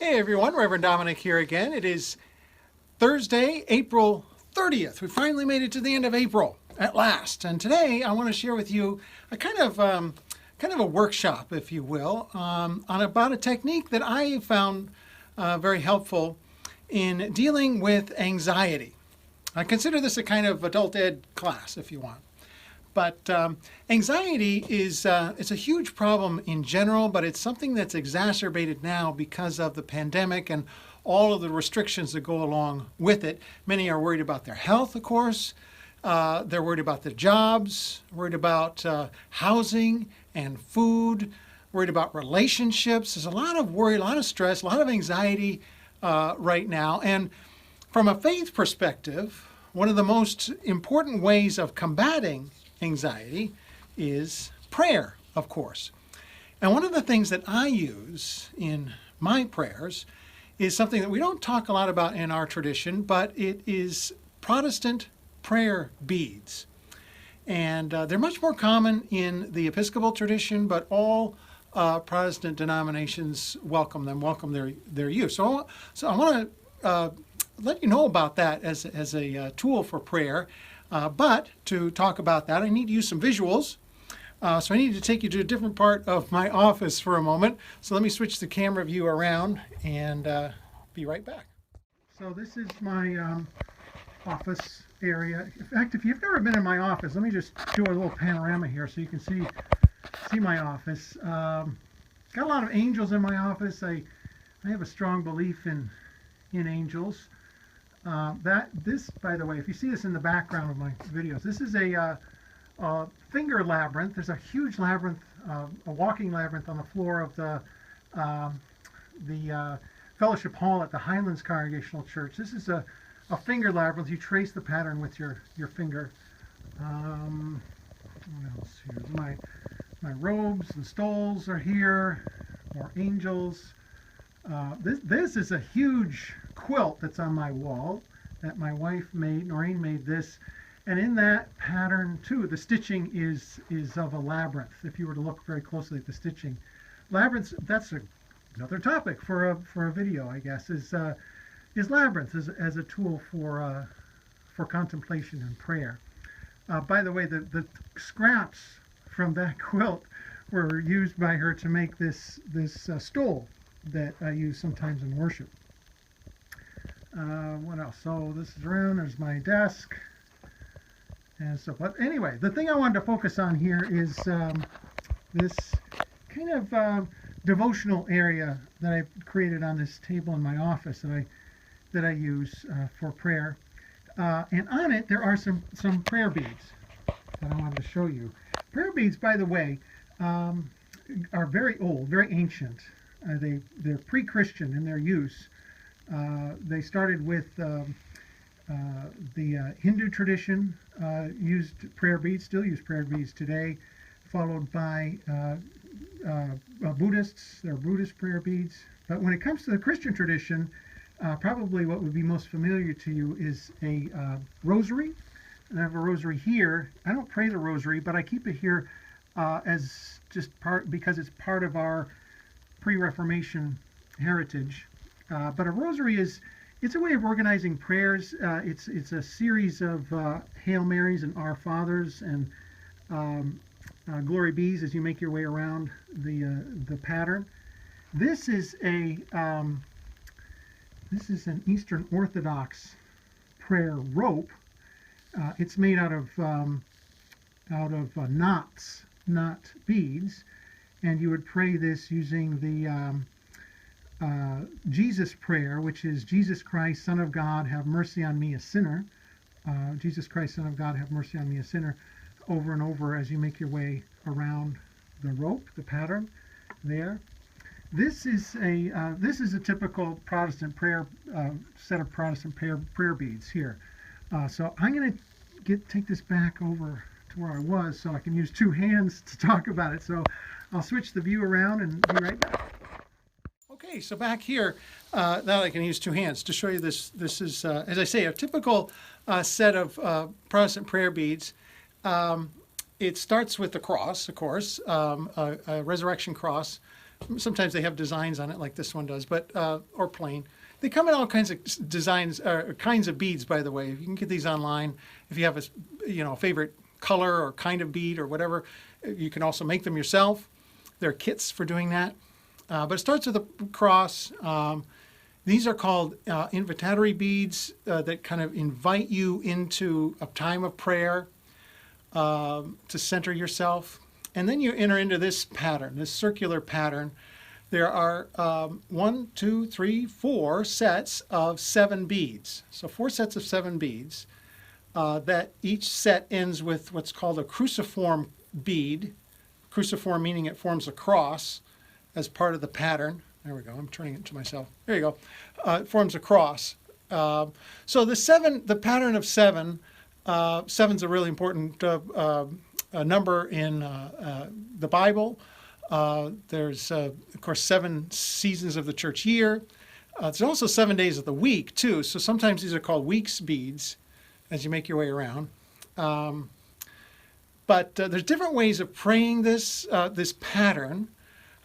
Hey everyone, Reverend Dominic here again. It is Thursday, April 30th. We finally made it to the end of April at last. And today I want to share with you a kind of a workshop, if you will, on about a technique that I found very helpful in dealing with anxiety. I consider this a kind of adult ed class, if you want. But anxiety is it's a huge problem in general, but it's something that's exacerbated now because of the pandemic and all of the restrictions that go along with it. Many are worried about their health, of course. They're worried about their jobs, worried about housing and food, worried about relationships. There's a lot of worry, a lot of stress, a lot of anxiety right now. And from a faith perspective, one of the most important ways of combating anxiety is prayer, of course. And one of the things that I use in my prayers is something that we don't talk a lot about in our tradition, but it is Protestant prayer beads. And they're much more common in the Episcopal tradition, but all Protestant denominations welcome their use. So I want to let you know about that as a tool for prayer. But to talk about that, I need to use some visuals. So I need to take you to a different part of my office for a moment. So let me switch the camera view around and be right back. So this is my office area. In fact, if you've never been in my office, let me just do a little panorama here so you can see my office. Got a lot of angels in my office. I have a strong belief in angels. This, by the way, if you see this in the background of my videos, this is a finger labyrinth. There's a huge labyrinth, a walking labyrinth on the floor of the fellowship hall at the Highlands Congregational Church. This is a finger labyrinth. You trace the pattern with your finger. What else here? My robes and stoles are here. More angels. This is a huge quilt that's on my wall that my wife made. Noreen made this, and in that pattern too, the stitching is of a labyrinth. If you were to look very closely at the stitching, labyrinths. That's another topic for a video, I guess. Is labyrinths as a tool for contemplation and prayer. By the way, the scraps from that quilt were used by her to make this stole that I use sometimes in worship. What else? So this is around. There's my desk and so. But anyway, the thing I wanted to focus on here is this kind of devotional area that I've created on this table in my office that I use for prayer. And on it there are some prayer beads that I wanted to show you. Prayer beads, by the way, are very old, very ancient. They're pre-Christian in their use. They started with the Hindu tradition, used prayer beads, still use prayer beads today, followed by Buddhists. They're Buddhist prayer beads. But when it comes to the Christian tradition, probably what would be most familiar to you is a rosary. And I have a rosary here. I don't pray the rosary, but I keep it here as just because it's part of our pre-Reformation heritage. But a rosary it's a way of organizing prayers. It's a series of Hail Marys and Our Fathers and Glory Bees as you make your way around the pattern. This is an Eastern Orthodox prayer rope. It's made out of knots, not beads, and you would pray this using the Jesus prayer, which is Jesus Christ, Son of God, have mercy on me, a sinner. Jesus Christ, Son of God, have mercy on me, a sinner, over and over as you make your way around the rope, the pattern there. This is a typical Protestant prayer set of Protestant prayer beads here. So I'm going to take this back over to where I was so I can use two hands to talk about it. So I'll switch the view around and be right back. Okay, so back here, now I can use two hands to show you this. This is, as I say, a typical set of Protestant prayer beads. It starts with the cross, of course, a resurrection cross Sometimes they have designs on it like this one does, but or plain. They come in all kinds of designs, kinds of beads, by the way. You can get these online. If you have a favorite color or kind of bead or whatever, you can also make them yourself. There are kits for doing that. But it starts with a cross. These are called invitatory beads that kind of invite you into a time of prayer to center yourself. And then you enter into this pattern, this circular pattern. There are 4 sets of 7 beads. So 4 sets of 7 beads that each set ends with what's called a cruciform bead. Cruciform meaning it forms a cross as part of the pattern. There we go. I'm turning it to myself. There you go. It forms a cross. So the pattern of 7, 7's a really important number in the Bible. There's, of course, 7 seasons of the church year. There's also 7 days of the week, too. So sometimes these are called weeks beads as you make your way around. But there's different ways of praying this pattern,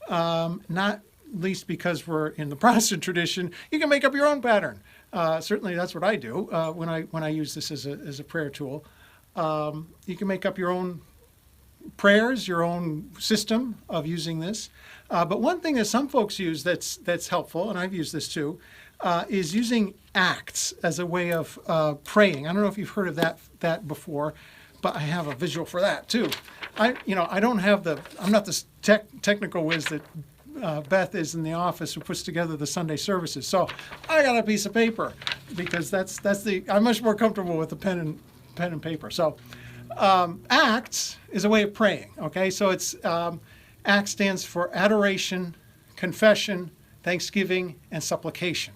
not least because we're in the Protestant tradition. You can make up your own pattern. Certainly that's what I do when I use this as a prayer tool. You can make up your own prayers, your own system of using this. But one thing that some folks use that's helpful, and I've used this too, is using acts as a way of praying. I don't know if you've heard of that before, but I have a visual for that too. I'm not this technical whiz that Beth is in the office who puts together the Sunday services. So I got a piece of paper because I'm much more comfortable with the pen and paper. So acts is a way of praying. Okay, so it's ACT stands for adoration, confession, thanksgiving, and supplication.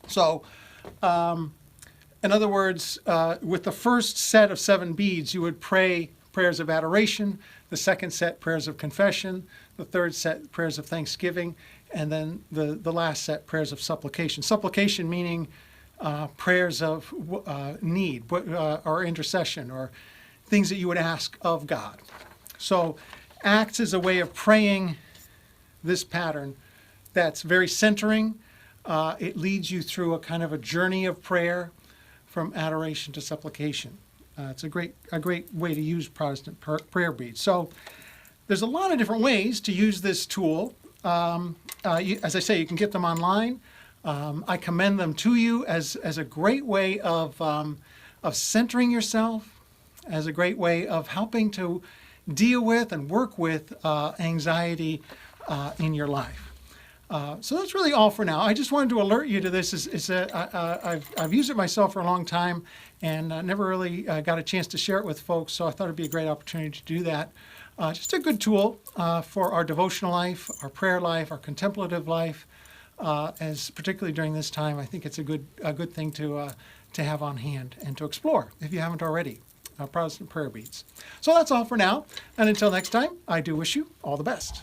So, in other words, with the first set of 7 beads, you would pray prayers of adoration, the second set, prayers of confession, the third set, prayers of thanksgiving, and then the last set, prayers of supplication. Supplication meaning prayers of need or intercession or things that you would ask of God. So acts is a way of praying this pattern that's very centering. It leads you through a kind of a journey of prayer from adoration to supplication. It's a great way to use Protestant prayer beads. So there's a lot of different ways to use this tool. As I say, you can get them online. I commend them to you as a great way of centering yourself, as a great way of helping to deal with and work with anxiety in your life. So that's really all for now. I just wanted to alert you to this. I've used it myself for a long time and never really got a chance to share it with folks, so I thought it'd be a great opportunity to do that. Just a good tool for our devotional life, our prayer life, our contemplative life, as particularly during this time. I think it's a good thing to have on hand and to explore if you haven't already. Protestant prayer beads. So that's all for now, and until next time, I do wish you all the best.